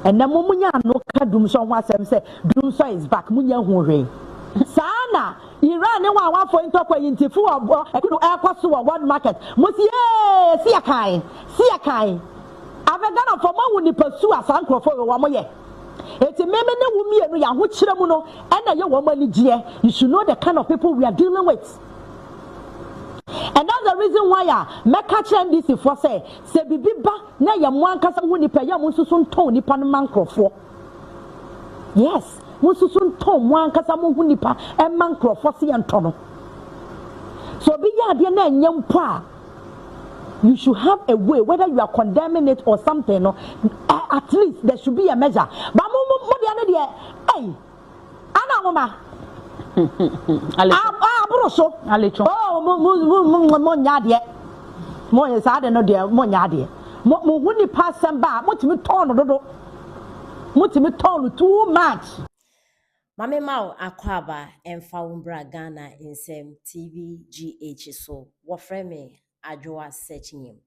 And na munya no ka Dumsor ho asem say Dumsor is back munya ho hwe. Sana Iran ne wa for intokwa yintifu obo ekuno ekwaso wo world market. Musi si akai. Abegana for ma woni pasu asankrofo we wo moye. Eti meme ne wo mienu ya ho kire mu no na ye wo mani gie. You should know the kind of people we are dealing with. And that's the reason why me catch this for say bibi ba na ye mo ankasa ho nipa ya mo susu nton nipa no mankrofo. Yes, mo susu nton mo ankasa mo ho nipa e mankrofo se nton no. So bi ya de na nyem po a you should have a way, whether you are condemning it or something, no, at least there should be a measure. But mo de hey, ana mama. Broso. Oh, mo nyade. Mo yesa de no de mo nyade. Mo huni passam ba, mo timi ton dodo. Mo timi ton too much. Mame Mao akwaba emfa umbra Ghana insem TV GH so. Wo frame me adwoa searching him.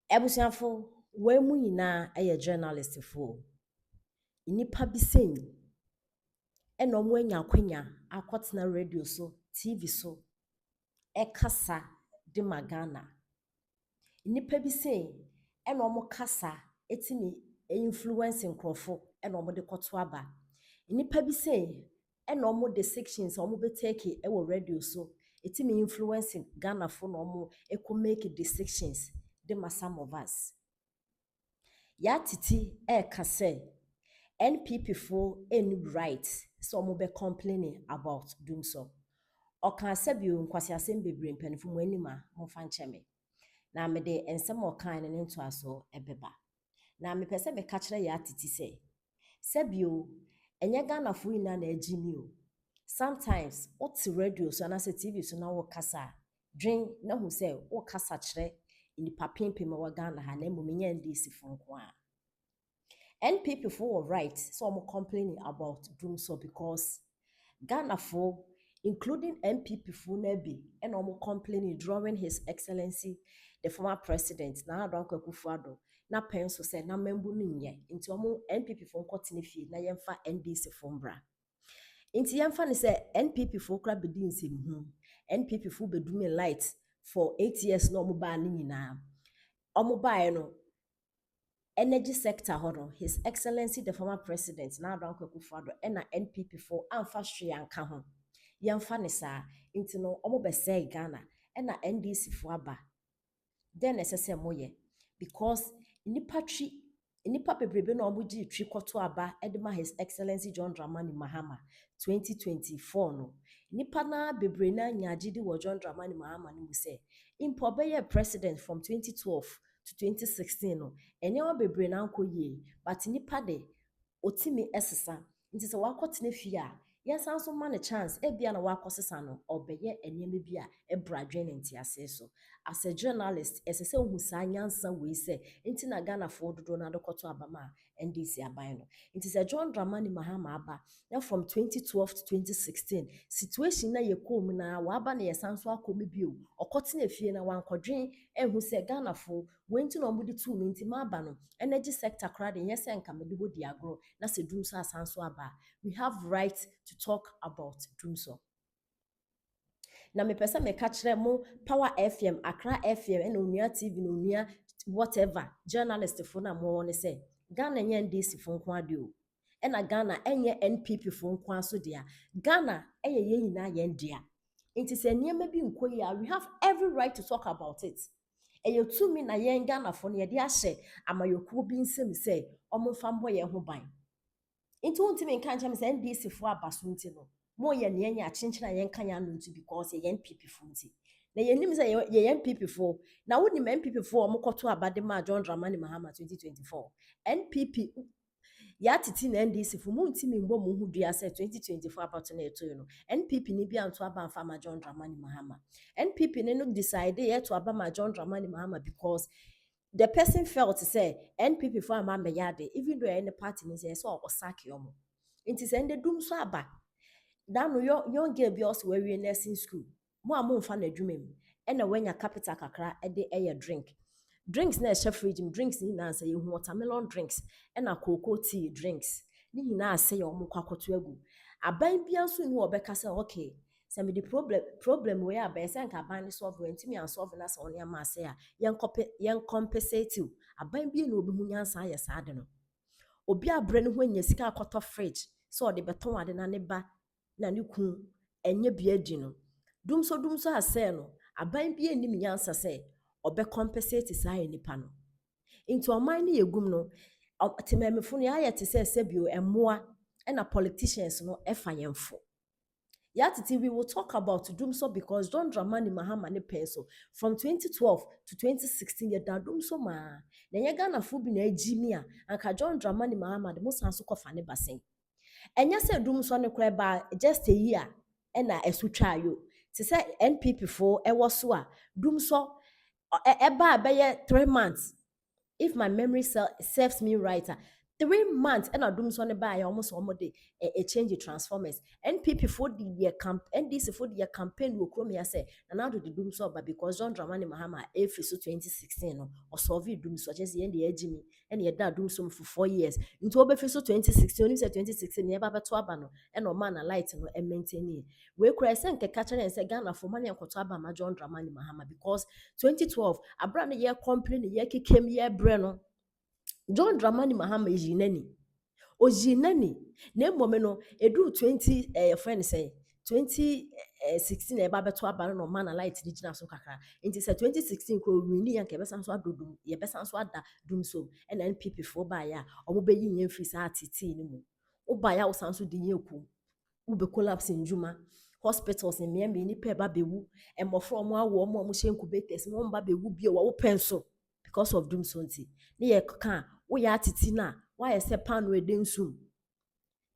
Ebusiafo we mu nyina eye journalist fo. Inipa bi sen e no mo anya kwanya akotena radio so TV so e kasa de magana. Inipa bi sen e no mo kasa etimi influence nkrofo e no mo de koto aba. Inipa bi sen e no mo de sections o mo be take e wo radio so etimi influence Ghana fo no mo e ko make decisions de ma some of us. Ya Titi kase NPP fo any right so mo be complaining about Dumsor. O kan sabio nkwasi asem bebre mpanifo mo anima mo fa ncheme. Na me de ensem o kan ne nto aso ebeba. Na me pese me ka kire ya Titi say sabio enye Ghana fo ina na agini o. Sometimes oti radio so na se TV so na wo kasa dwen na hu say wo kasa kire nipa pempe ma wa Ghana ha na muminya ndisi fo nko a. NPP for right, so I'm complaining about Dumsor because Ghana for, including NPP for Nebi, and I'm complaining drawing His Excellency, the former president, na Adonko Kufuado, na penso say na membu ninye, into NPP for Kotinifi, na yemfa NDC fombra. Inti yemfa ni say NPP for crab bedin sim NPP for bedume light for 8 years no mobile ni na. Omoba no energy sector hono His Excellency the former president na Adonko Kufuado na NPP for amfa hwe anka ho yemfa ne saa nti no omo bese Ghana na NDC fo aba then esese moye because nipa bebrebe na omo gi twi kwoto aba edema His Excellency John Dramani Mahama 2024 no nipa na bebre na nyagidi wo John Dramani Mahama no say impo be president from 2012 to 2016 no enye wa bebre na anko ye but nipa de otimi esesa nti se wakotene fie a yesan so ma ne chance ebia na wakosesa no obeye enyeme bia ebradwe ne ntiase so as a journalist esese ohu sa nyansa we se nti na Ghana for dodo na dokoto abama NDC aban no nti se John Dramani Mahama aba na from 2012 to 2016 situation na yekom na waba na yesan so akomi bio okotene fie na wankodwen ehu se Ghana for wenti na omudi tu minti maba no energy sector crowd yes enka medibo diagro na se Dumsor asanso aba we have right to talk about Dumsor. Na me pesa me ka kire mo Power FM, Accra FM, and Onua TV, Onua whatever journalist for na mo won say Ghana nye NDC fo nko ade o. E na Ghana enye NPP fo nko aso dia. Ghana eye ye nyina ye ndia. Nti se niema bi nko ya we have every right to talk about it. Eye tumi na ye Ghana fo ne de ahye amayokuo bi nsem say omfa mbo ye ho ban. Nti wontimi nka ncha me say NDC fo abaso nti no mo ye ne anya chinchina ye nka ya no nti because ye NPP fo nti na ye nim say ye NPP fo na woni NPP fo omokoto abade ma John Dramani Mahama 2024 NPP ya Titi na NDC fo mo ntimi mbo mo hu dua say 2024 about na eto no NPP ni bia nto aba mfa ma John Dramani Mahama NPP ne no decide ye to aba ma John Dramani Mahama because the person felt to say NPP for am yade even though any party ni say so osaki omo nti say nde Dumsor aba that no young girl be also we nursing school mo amon fa na adwuma mu e na wanya capital kakra e de drink drinks na ɛhyɛ fridge mu drinks ni na sɛ yɛhu watermelon drinks ɛna cocoa tea drinks ni nyinaa sɛ yɛ ɔmo kɔ akɔto agu aban bia nso ni ɔbɛka sɛ okay sɛ me de problem wei a bɛyɛ sɛ nka aban ne solve ntumi an solve na sɛ ɔne ama ase a yɛn compensate you aban bia na obi hu nyansa ayɛ saa de no obi abrɛ ne ho anya sika akɔtɔ fridge sɛ ɔde bɛtɔn ade na ne ba na ne kun ɛnyɛ bia di no dumso asɛ no aban bia nim nyansa sɛ ɔbɛ compensate saa yɛ nipa no nti ɔman ne yɛgum no temamifo no yɛayɛ te sɛ sɛbio ɛmmoa ɛna politicians no ɛfa yɛmfo Titi, we will talk about Dumsor because John Dramani Mahama ne penso from 2012 to 2016 ye da Dumsor ma na ye Ghana fo bi na agimi a anka John Dramani Mahama de mo sanso kofa ne basen enya se Dumsor ne kra ba just a year na esutwa yo te se NPP fo ewo so a Dumsor eba abeye 3 months if my memory serves me right 3 months and Dumsor ne buy almost a change the transformers NPP for the NDC for the campaign will come here say and now do the Dumsor but because John Dramani Mahama every so 2016 or solve Dumsor just the end the Jimmy and he had Dumsor for 4 years into over so 2016 only say 2016 never to abano and no man a light no and maintain it we cry send ke catcher and say Ghana for money and kotaba ma John Dramani Mahama because 2012 a brand year complain year came year breno John Dramani Mahama is jinani. Ojinani. Ne momeno edu 20 friend say 2016 e ba beto aba no man light digina so kakra. Inti say 2016 ko wini yan ke besan so adodum. Ye besan so ada Dumsor and NPP for ba ya. Omo be yin yan free sa Titi ni mu. O ba ya o san so di yan ku. U be collapse in Juma. Hospitals in Miami ni pe ba bewu. E mo fro mo awo mo hye incubators mo ba bewu bi o wo penso because of Dumsor nti. Ni ye kan wo ya Titi na why say pan we den sum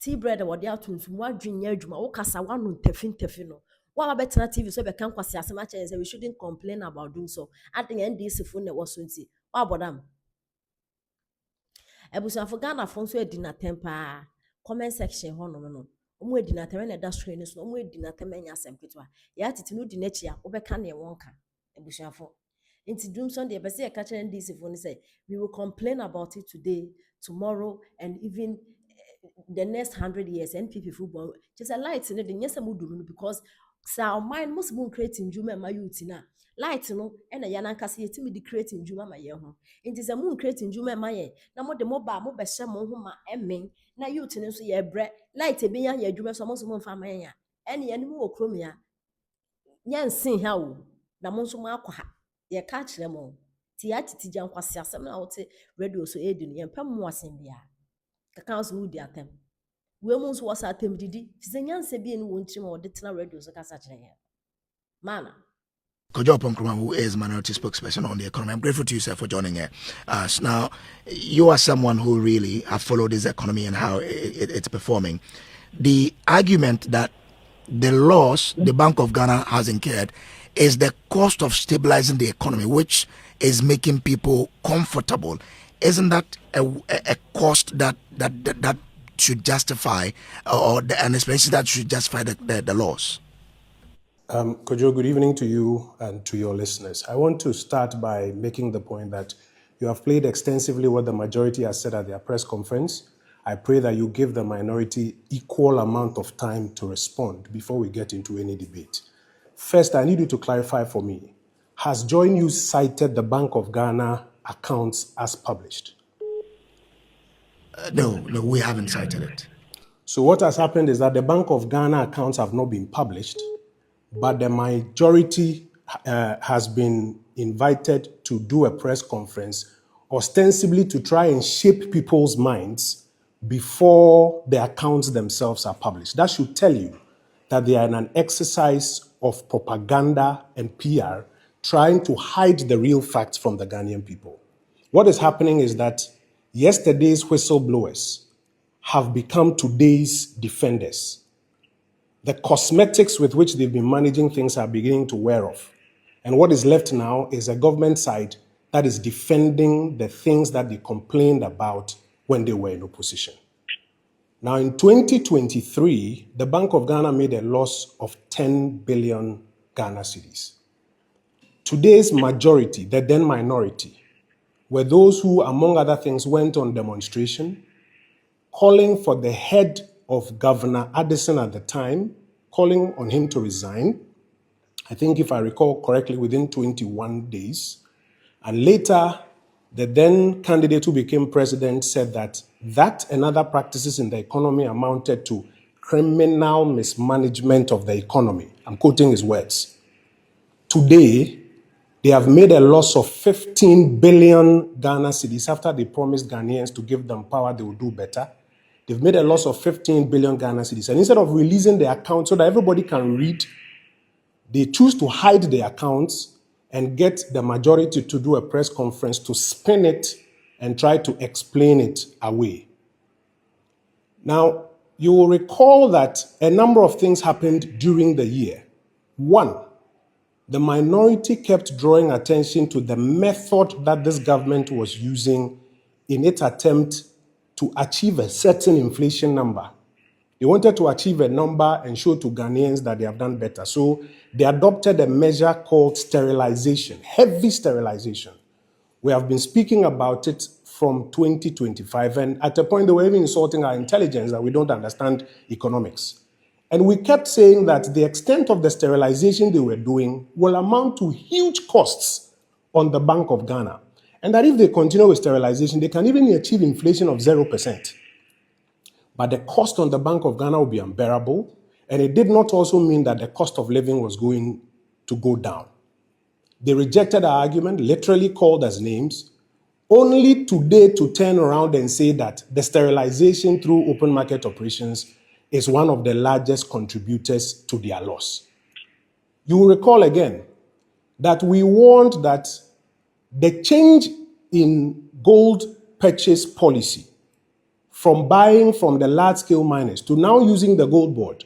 tea bread what dey atuntum wa dwenya adwuma wo kasa wa no tefi no wa ba betena TV so be kan kwase asema che say we shouldn't complain about Dumsor aden NDC fo na wo so nti wa bodam ebusuafo Ghana fo so edi na tempa comment section ho no omo edi na tem na da screen so omo edi na tem anya asem ketwa ya Titi no di na chi a wo be ka na e wonka ebusuafo Into Dumsor, the Bessie catcher and DC phone say we will complain about it today, tomorrow, and even the next 100 years. NPP football just a light in it. Yes, I would do because our mind must be creating Juma my youth na light no and a yanaka see it me the creating Juma my year home. It is a moon creating Juma my year. Now more the mobile mo besha mo huma emming na youth in so ye bread light a be yan ye Juma so most mon family any animal cromia yan sin how na monso ma akwa ye ka kire mo ti ya Titi jan kwase asem na wote radio so edi no ye pam mo asem bia kaka so wudi atem we mo so wasa atem didi ti se nyanse bi eni wonti ma wode tena radio so kasa kire ye mana Kojo Pomkroma, who is minority spokesperson on the economy. I'm grateful to you, sir, for joining us. Now, you are someone who really have followed this economy and how it's performing. The argument that the loss the Bank of Ghana has incurred is the cost of stabilizing the economy, which is making people comfortable. Isn't that a cost that should justify, or an explanation that should justify the loss? Kojo, good evening to you and to your listeners. I want to start by making the point that you have played extensively what the majority has said at their press conference. I pray that you give the minority equal amount of time to respond before we get into any debate. First, I need you to clarify for me. Has Joy News cited the Bank of Ghana accounts as published? No, we haven't cited it. So what has happened is that the Bank of Ghana accounts have not been published, but the majority has been invited to do a press conference, ostensibly to try and shape people's minds before the accounts themselves are published. That should tell you that they are in an exercise of propaganda and PR, trying to hide the real facts from the Ghanaian people. What is happening is that yesterday's whistleblowers have become today's defenders. The cosmetics with which they've been managing things are beginning to wear off. And what is left now is a government side that is defending the things that they complained about when they were in opposition. Now, in 2023, the Bank of Ghana made a loss of 10 billion Ghana cedis. Today's majority, the then minority, were those who, among other things, went on demonstration, calling for the head of Governor Addison at the time, calling on him to resign. I think, if I recall correctly, within 21 days. And later, the then candidate who became president said that and other practices in the economy amounted to criminal mismanagement of the economy. I'm quoting his words. Today, they have made a loss of 15 billion Ghana cedis after they promised Ghanaians to give them power, they will do better. They've made a loss of 15 billion Ghana cedis. And instead of releasing the account so that everybody can read, they choose to hide the accounts and get the majority to do a press conference to spin it and try to explain it away. Now, you will recall that a number of things happened during the year. One, the minority kept drawing attention to the method that this government was using in its attempt to achieve a certain inflation number. They wanted to achieve a number and show to Ghanaians that they have done better. So they adopted a measure called sterilization, heavy sterilization. We have been speaking about it from 2025, and at a point they were even insulting our intelligence that we don't understand economics. And we kept saying that the extent of the sterilization they were doing will amount to huge costs on the Bank of Ghana. And that if they continue with sterilization, they can even achieve inflation of 0%. But the cost on the Bank of Ghana will be unbearable, and it did not also mean that the cost of living was going to go down. They rejected our argument, literally called us names, only today to turn around and say that the sterilization through open market operations is one of the largest contributors to their loss. You will recall again that we warned that the change in gold purchase policy from buying from the large-scale miners to now using the gold board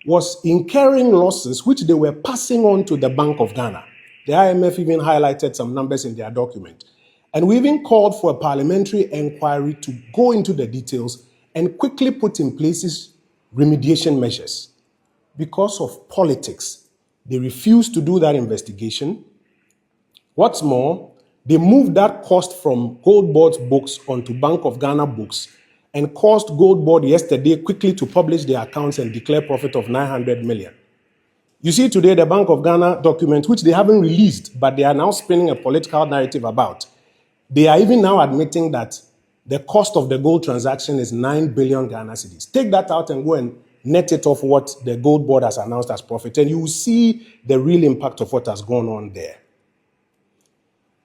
was incurring losses which they were passing on to the Bank of Ghana. The IMF even highlighted some numbers in their document. And we even called for a parliamentary inquiry to go into the details and quickly put in place remediation measures. Because of politics, they refused to do that investigation. What's more, they moved that cost from Gold Board's books onto Bank of Ghana books and caused Gold Board yesterday quickly to publish their accounts and declare profit of 900 million. You see today the Bank of Ghana document, which they haven't released, but they are now spinning a political narrative about. They are even now admitting that the cost of the gold transaction is 9 billion Ghana cedis. Take that out and go and net it off what the Gold Board has announced as profit, and you will see the real impact of what has gone on there.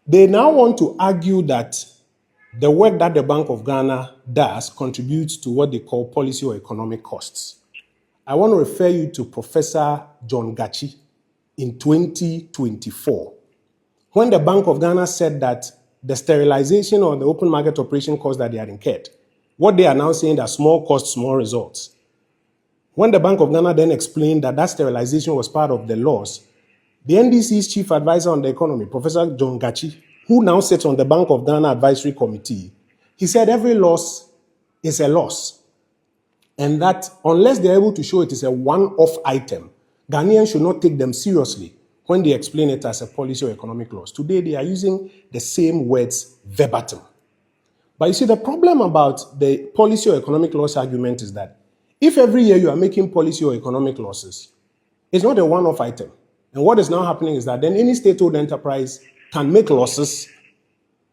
They now want to argue that the work that the Bank of Ghana does contributes to what they call policy or economic costs. I want to refer you to Professor John Gachi in 2024, when the Bank of Ghana said that the sterilization or the open market operation costs that they had incurred, what they are now saying that small costs, small results. When the Bank of Ghana then explained that that sterilization was part of the loss, the NDC's chief advisor on the economy, Professor John Gachi, who now sits on the Bank of Ghana Advisory Committee, he said every loss is a loss. And that unless they're able to show it is a one-off item, Ghanaians should not take them seriously when they explain it as a policy or economic loss. Today, they are using the same words verbatim. But you see, the problem about the policy or economic loss argument is that if every year you are making policy or economic losses, it's not a one-off item. And what is now happening is that then any state-owned enterprise can make losses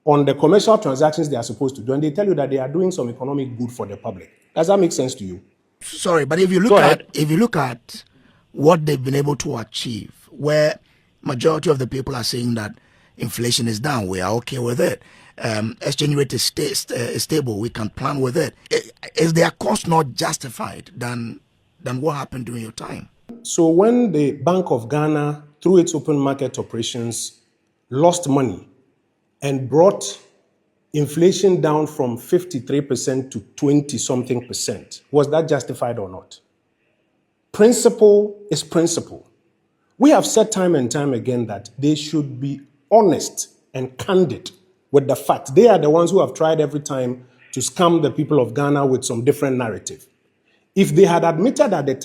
on the commercial transactions they are supposed to do, and they tell you that they are doing some economic good for the public. Does that make sense to you? Sorry, but if you look at what they've been able to achieve, where majority of the people are saying that inflation is down, we are okay with it. Exchange rate is stable, we can plan with it. Is their cost not justified than what happened during your time? So when the Bank of Ghana, through its open market operations, lost money and brought inflation down from 53% to 20-something%, was that justified or not? Principle is principle. We have said time and time again that they should be honest and candid with the fact. They are the ones who have tried every time to scam the people of Ghana with some different narrative. If they had admitted at the time